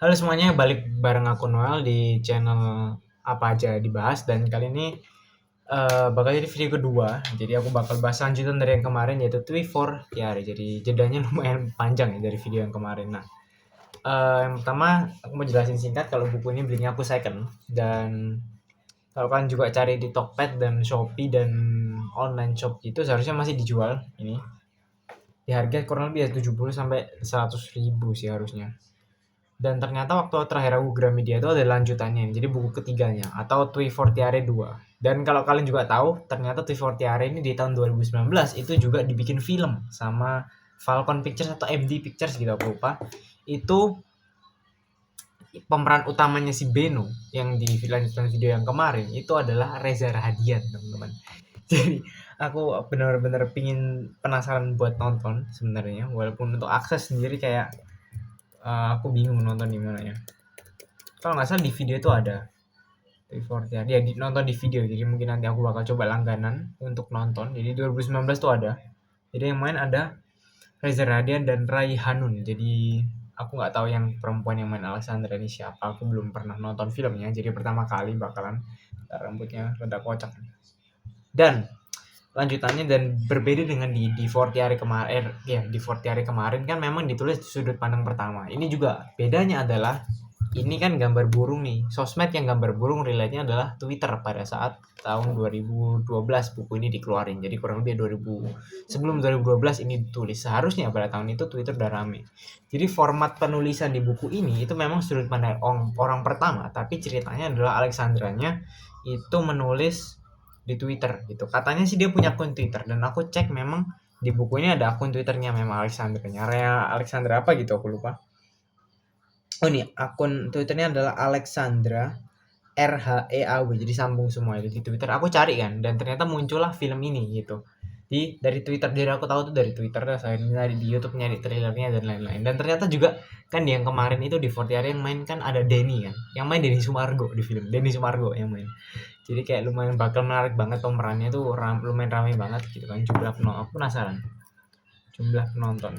Halo semuanya, balik bareng aku Noel di channel apa aja dibahas dan kali ini bakal jadi video kedua. Jadi aku bakal bahas lanjutan dari yang kemarin yaitu Twi for Tiare. Jadi jedanya lumayan panjang ya dari video yang kemarin. Nah, yang pertama aku mau jelasin singkat kalau buku ini belinya aku second dan kalau kalian juga cari di Tokped dan Shopee dan online shop itu seharusnya masih dijual ini di harga kurang lebih ya 70 sampai 100 ribu sih harusnya. Dan ternyata waktu terakhir aku Gramedia itu ada lanjutannya, jadi buku ketiganya atau Twi Fortiare 2. Dan kalau kalian juga tahu, ternyata Twi Fortiare ini di tahun 2019 itu juga dibikin film sama Falcon Pictures atau MD Pictures gitu aku lupa. Itu pemeran utamanya si Beno yang di lanjutan video yang kemarin itu adalah Reza Rahadian, teman-teman. Jadi aku benar-benar pingin penasaran buat nonton sebenarnya, walaupun untuk akses sendiri kayak aku bingung nonton di mana ya. Kalau nggak salah di video itu ada Report ya, dia nonton di video, jadi mungkin nanti aku bakal coba langganan untuk nonton. Jadi 2019 tuh ada. Jadi yang main ada Reza Radian dan Rai Hanun. Jadi aku nggak tahu yang perempuan yang main Alexandra ini siapa. Aku belum pernah nonton filmnya. Jadi pertama kali bakalan rambutnya rada kocak. Dan lanjutannya dan berbeda dengan di Fortiare kemarin, ya di Fortiare kemarin kan memang ditulis di sudut pandang pertama. Ini juga bedanya adalah ini kan gambar burung nih. Sosmed yang gambar burung relate-nya adalah Twitter pada saat tahun 2012 buku ini dikeluarin. Jadi kurang lebih 2000 sebelum 2012 ini ditulis. Seharusnya pada tahun itu Twitter udah rame. Jadi format penulisan di buku ini itu memang sudut pandang orang pertama, tapi ceritanya adalah Alexandranya itu menulis di Twitter gitu. Katanya sih dia punya akun Twitter dan aku cek memang di buku ini ada akun Twitternya memang Alexandranya. Area Alexandra apa gitu aku lupa. Oh nih, akun Twitternya adalah Alexandra RHEAW, jadi sambung semua itu di Twitter. Aku cari kan dan ternyata muncullah film ini gitu. Dari Twitter, jadi aku tahu tuh dari Twitter, saya nyari di YouTube, nyari trailernya dan lain-lain. Dan ternyata juga kan yang kemarin itu di Fortiare yang main kan ada Denny kan. Yang main Denny Sumargo di film. Denny Sumargo yang main. Jadi kayak lumayan bakal menarik banget pemerannya tuh lumayan ramai banget gitu kan jumlah penonton. Aku penasaran. Jumlah penonton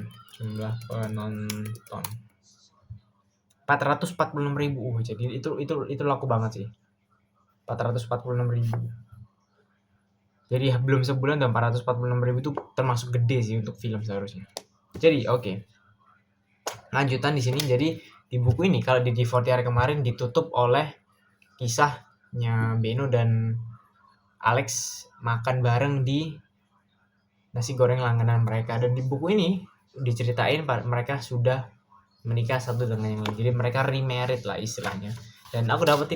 446.000. Jadi itu laku banget sih. 446.000. Jadi belum sebulan dan 446.000 itu termasuk gede sih untuk film seharusnya. Jadi oke. Lanjutan di sini, jadi di buku ini kalau di Fortiare kemarin ditutup oleh kisahnya Beno dan Alex makan bareng di nasi goreng langganan mereka, dan di buku ini diceritain mereka sudah menikah satu dengan yang lain, jadi mereka remarried lah istilahnya. Dan aku dapat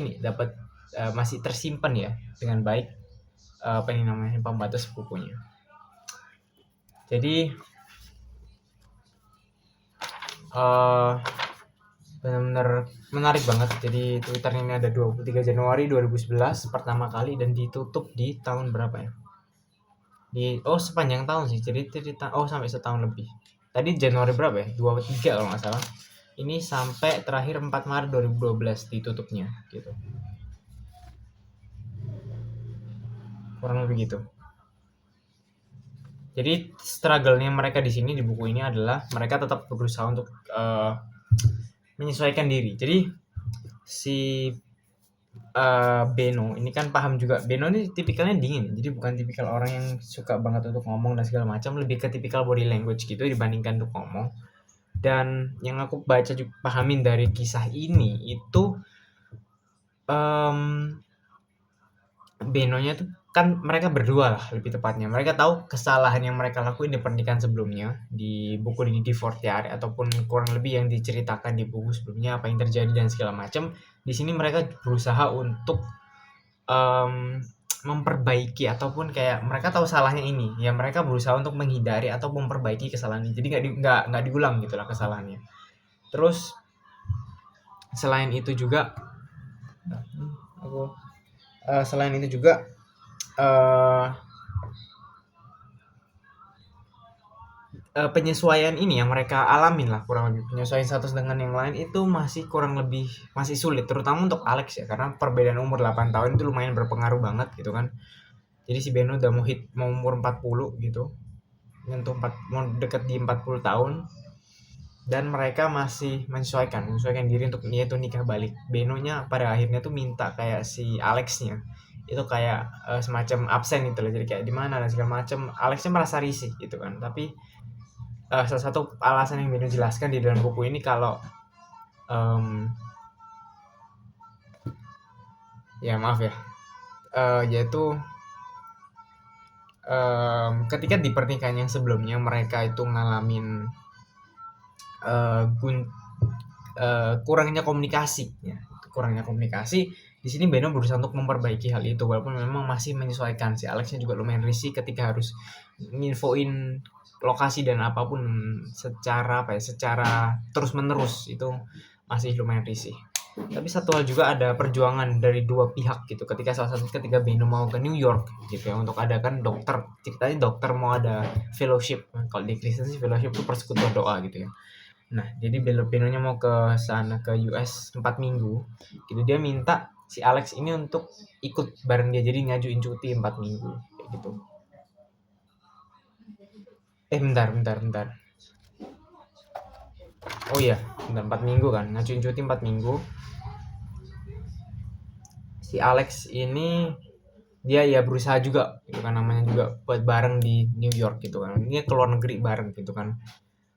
masih tersimpan ya dengan baik apa ini namanya pembatas bukunya. Jadi benar-benar menarik banget. Jadi Twitter ini ada 23 Januari 2011 pertama kali dan ditutup di tahun berapa ya? Sepanjang tahun sih. Jadi cerita sampai setahun lebih. Tadi Januari berapa ya? 23 kalau nggak salah. Ini sampai terakhir 4 Maret 2012 ditutupnya gitu. Kurang lebih gitu. Jadi struggle-nya mereka di sini di buku ini adalah mereka tetap berusaha untuk menyesuaikan diri. Jadi si Beno ini kan paham juga. Beno ini tipikalnya dingin, jadi bukan tipikal orang yang suka banget untuk ngomong dan segala macam, lebih ke tipikal body language gitu dibandingkan untuk ngomong. Dan yang aku baca juga pahamin dari kisah ini itu Benonya tuh kan mereka berdua lah lebih tepatnya. Mereka tahu kesalahan yang mereka lakuin di pernikahan sebelumnya di buku ini di Fortiare, ataupun kurang lebih yang diceritakan di buku sebelumnya apa yang terjadi dan segala macam. Di sini mereka berusaha untuk memperbaiki, ataupun kayak mereka tahu salahnya ini ya, mereka berusaha untuk menghindari atau memperbaiki kesalahan ini, jadi nggak diulang gitulah kesalahannya. Terus selain itu juga selain itu juga penyesuaian ini yang mereka alamin lah, kurang lebih penyesuaian status dengan yang lain itu masih sulit, terutama untuk Alex ya, karena perbedaan umur 8 tahun itu lumayan berpengaruh banget gitu kan. Jadi si Beno udah mau umur 40 gitu, nyentuh mau deket di 40 tahun. dan mereka masih menyesuaikan diri untuk dia tuh nikah balik. Benonya pada akhirnya tuh minta kayak si Alexnya itu kayak semacam absen gitu loh, jadi kayak di mana dan segala macam. Alexnya merasa risih gitu kan, tapi salah satu alasan yang Beno jelaskan di dalam buku ini kalau ya maaf ya, yaitu ketika di pernikahan yang sebelumnya mereka itu ngalamin kurangnya komunikasi ya. Kurangnya komunikasi di sini Beno berusaha untuk memperbaiki hal itu, walaupun memang masih menyesuaikan. Si Alexnya juga lumayan risih ketika harus nginfoin lokasi dan apapun secara secara terus menerus, itu masih lumayan risih. Tapi satu hal juga, ada perjuangan dari dua pihak gitu. Ketika Beno mau ke New York gitu ya untuk adakan dokter, ceritanya dokter mau ada fellowship. Kalau di Kristen sih fellowship itu persekutuan doa gitu ya. Nah, jadi Benonya mau ke sana, ke US 4 minggu gitu. Dia minta si Alex ini untuk ikut bareng dia, jadi ngajuin cuti 4 minggu kayak gitu. Bentar. Oh iya, bentar, 4 minggu kan, ngajuin cuti 4 minggu. Si Alex ini dia ya berusaha juga gitu kan, namanya juga buat bareng di New York gitu kan. Dia keluar negeri bareng gitu kan.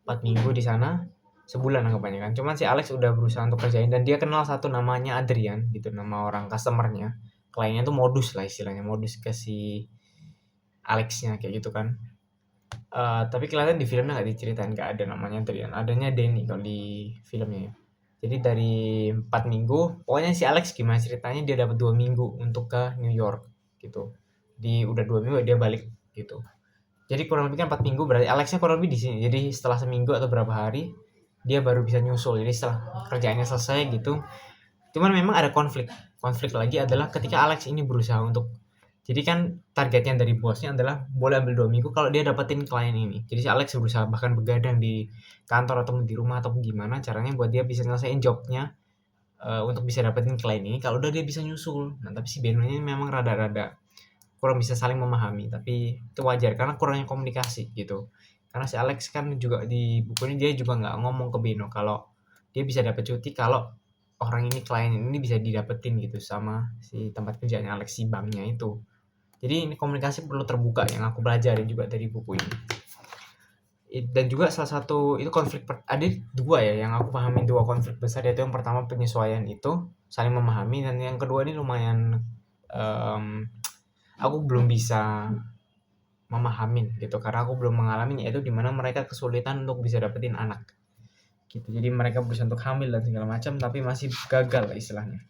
4 minggu di sana, sebulan anggapannya kan. Cuman si Alex udah berusaha untuk kerjain, dan dia kenal satu namanya Adrian gitu, nama orang customernya. Kliennya tuh modus lah istilahnya, modus ke si Alexnya kayak gitu kan. Tapi kelihatan di filmnya nggak diceritain, nggak ada namanya Adrian, adanya Danny kalau di filmnya ya. Jadi dari 4 minggu, pokoknya si Alex gimana ceritanya dia dapat 2 minggu untuk ke New York gitu. Udah 2 minggu dia balik gitu. Jadi kurang lebih kan 4 minggu, berarti Alexnya kurang lebih di sini. Jadi setelah seminggu atau berapa hari dia baru bisa nyusul. Jadi setelah kerjaannya selesai gitu. Cuman memang ada konflik. Konflik lagi adalah ketika Alex ini berusaha untuk, jadi kan targetnya dari bosnya adalah boleh ambil 2 minggu kalau dia dapetin klien ini. Jadi si Alex berusaha bahkan begadang di kantor atau di rumah atau gimana caranya buat dia bisa nyelesain jobnya, untuk bisa dapetin klien ini kalau udah dia bisa nyusul. Nah, tapi si Beno ini memang rada-rada kurang bisa saling memahami, tapi itu wajar karena kurangnya komunikasi gitu. Karena si Alex kan juga di buku ini dia juga nggak ngomong ke Beno kalau dia bisa dapat cuti kalau orang ini, klien ini bisa didapetin gitu sama si tempat kerjanya Alex, si banknya itu. Jadi ini komunikasi perlu terbuka yang aku pelajarin juga dari buku ini. Dan juga salah satu itu konflik, ada dua ya yang aku pahami, dua konflik besar, yaitu yang pertama penyesuaian itu saling memahami, dan yang kedua ini lumayan aku belum bisa memahamin gitu karena aku belum mengalami, yaitu dimana mereka kesulitan untuk bisa dapetin anak gitu. Jadi mereka berusaha untuk hamil dan segala macam tapi masih gagal istilahnya.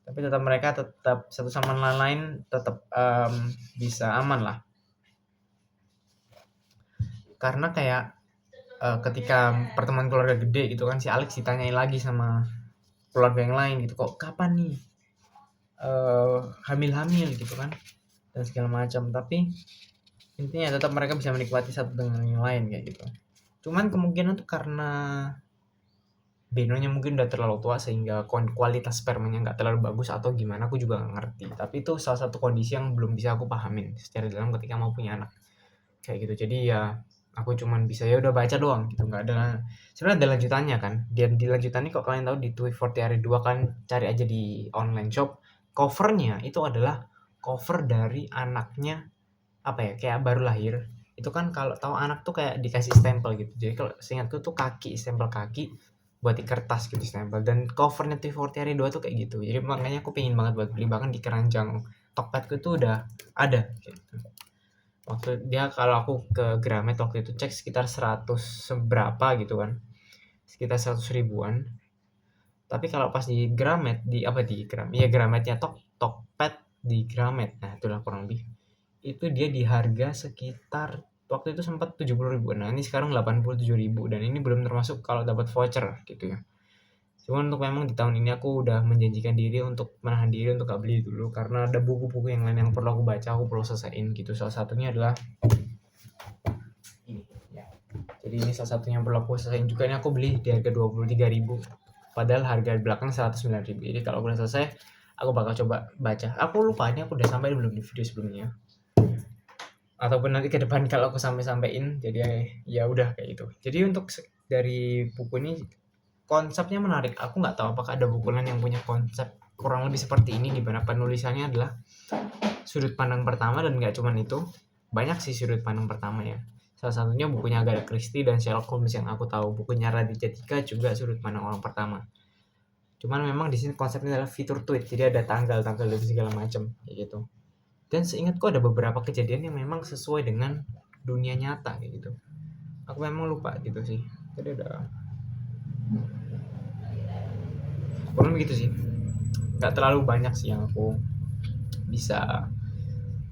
Tapi mereka tetap satu sama lain tetap bisa aman lah. Karena kayak ketika pertemuan keluarga gede gitu kan, si Alex ditanyain lagi sama keluarga yang lain gitu, kok kapan nih hamil-hamil gitu kan dan segala macam. Tapi intinya tetap mereka bisa menikmati satu dengan yang lain kayak gitu. Cuman kemungkinan tuh karena Benonya mungkin udah terlalu tua sehingga kualitas spermanya nggak terlalu bagus atau gimana, aku juga nggak ngerti. Tapi itu salah satu kondisi yang belum bisa aku pahamin secara dalam ketika mau punya anak kayak gitu. Jadi ya aku cuman bisa ya udah baca doang gitu, nggak ada, sebenarnya ada lanjutannya kan. Dan di lanjutannya kok kalian tahu di Tweet 40 hari 2 kan, cari aja di online shop, covernya itu adalah cover dari anaknya, apa ya, kayak baru lahir itu kan. Kalau tahu anak tuh kayak dikasih stempel gitu, jadi kalau seingatku tuh kaki, stempel kaki buat di kertas gitu, stempel. Dan covernya T40 hari 2 tuh kayak gitu, jadi makanya aku pengen banget buat beli, bahkan di keranjang Tokpedku tuh udah ada gitu. Waktu dia, kalau aku ke Gramet waktu itu cek sekitar 100 seberapa gitu kan, sekitar 100 ribuan. Tapi kalau pas di Gramet, Grametnya Tokped di Gramet, nah itulah kurang lebih itu dia di harga sekitar waktu itu sempat 70 ribu. Nah ini sekarang 87 ribu, dan ini belum termasuk kalau dapat voucher gitu ya. Cuman untuk memang di tahun ini aku udah menjanjikan diri untuk menahan diri untuk gak beli dulu, karena ada buku-buku yang lain yang perlu aku baca, aku perlu selesaiin gitu. Salah satunya adalah ini ya. Jadi ini salah satunya yang perlu aku selesaiin juga. Ini aku beli di harga 23 ribu, padahal harga belakang 109 ribu. Jadi kalau udah selesai aku bakal coba baca. Aku lupa ini aku udah sampai belum di video sebelumnya, ataupun nanti ke depan kalau aku sampein. Jadi ya udah kayak gitu. Jadi untuk dari buku ini konsepnya menarik. Aku nggak tahu apakah ada buku lain yang punya konsep kurang lebih seperti ini, di mana penulisannya adalah sudut pandang pertama, dan nggak cuman itu, banyak sih sudut pandang pertama ya. Salah satunya bukunya Agatha Christie dan Sherlock Holmes yang aku tahu. Bukunya Raditya Dika juga sudut pandang orang pertama. Cuman memang di sini konsepnya adalah fitur tweet, jadi ada tanggal-tanggal dan segala macam kayak gitu. Dan seingatku ada beberapa kejadian yang memang sesuai dengan dunia nyata kayak gitu. Aku memang lupa gitu sih. Tadi ada kurang begitu sih. Nggak terlalu banyak sih yang aku bisa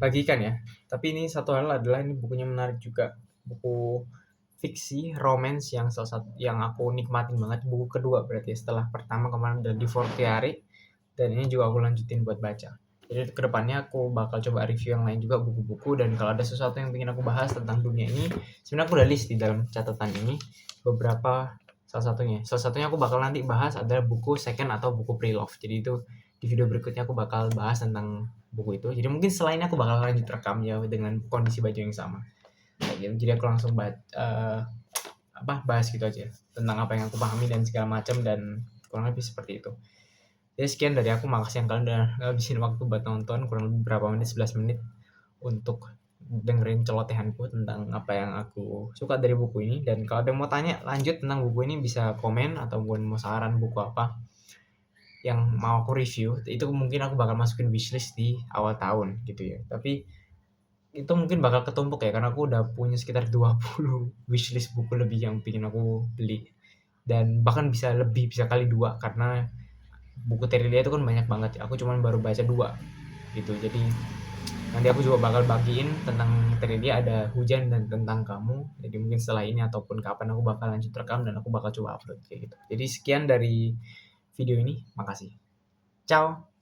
bagikan ya. Tapi ini satu hal adalah ini bukunya menarik juga. Buku fiksi romance yang salah satu yang aku nikmatin banget, buku kedua berarti setelah pertama kemarin udah di Fortiari, dan ini juga aku lanjutin buat baca. Jadi kedepannya aku bakal coba review yang lain juga buku-buku, dan kalau ada sesuatu yang ingin aku bahas tentang dunia ini, sebenarnya aku udah list di dalam catatan ini beberapa. Salah satunya aku bakal nanti bahas adalah buku second atau buku pre-love. Jadi itu di video berikutnya aku bakal bahas tentang buku itu. Jadi mungkin selain aku bakal lanjut rekam ya dengan kondisi baju yang sama. Kayak gitu. Jadi aku langsung bahas gitu aja tentang apa yang aku pahami dan segala macam, dan kurang lebih seperti itu. Jadi sekian dari aku, makasih yang kalian udah ngabisin waktu buat nonton kurang lebih berapa menit, 11 menit untuk dengerin celotehanku tentang apa yang aku suka dari buku ini. Dan kalau ada yang mau tanya lanjut tentang buku ini bisa komen, ataupun mau saran buku apa yang mau aku review, itu mungkin aku bakal masukin wishlist di awal tahun gitu ya. Tapi itu mungkin bakal ketumpuk ya, karena aku udah punya sekitar 20 wishlist buku lebih yang pengen aku beli, dan bahkan bisa lebih, bisa kali dua, karena buku Terilia itu kan banyak banget ya. Aku cuman baru baca 2 gitu. Jadi nanti aku juga bakal bagiin tentang Terilia, ada Hujan dan Tentang Kamu. Jadi mungkin setelah ini ataupun kapan aku bakal lanjut rekam dan aku bakal coba upload kayak gitu. Jadi sekian dari video ini, makasih. Ciao.